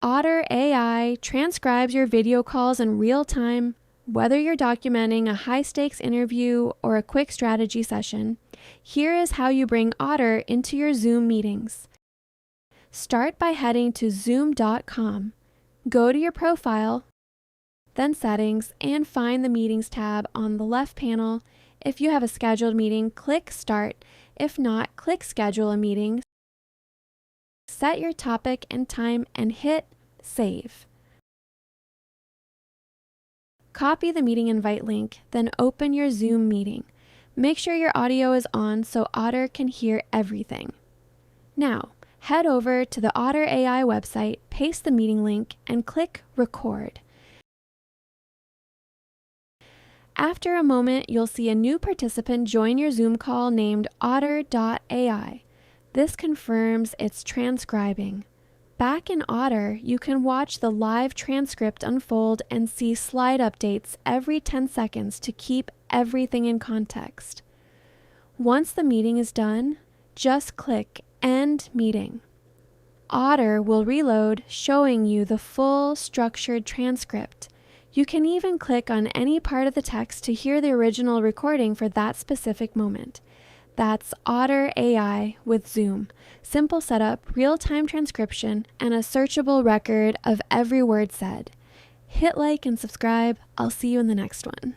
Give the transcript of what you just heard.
Otter AI transcribes your video calls in real time, whether you're documenting a high-stakes interview or a quick strategy session. Here is how you bring Otter into your Zoom meetings. Start by heading to zoom.com. Go to your profile, then Settings, and find the Meetings tab on the left panel. If you have a scheduled meeting, click Start. If not, click Schedule a Meeting. Set your topic and time and hit Save. Copy the meeting invite link, then open your Zoom meeting. Make sure your audio is on so Otter can hear everything. Now, head over to the OtterAI website, paste the meeting link, and click Record. After a moment, you'll see a new participant join your Zoom call named Otter.ai. This confirms it's transcribing. Back in Otter, you can watch the live transcript unfold and see slide updates every 10 seconds to keep everything in context. Once the meeting is done, just click End Meeting. Otter will reload, showing you the full structured transcript. You can even click on any part of the text to hear the original recording for that specific moment. That's Otter AI with Zoom. Simple setup, real-time transcription, and a searchable record of every word said. Hit like and subscribe. I'll see you in the next one.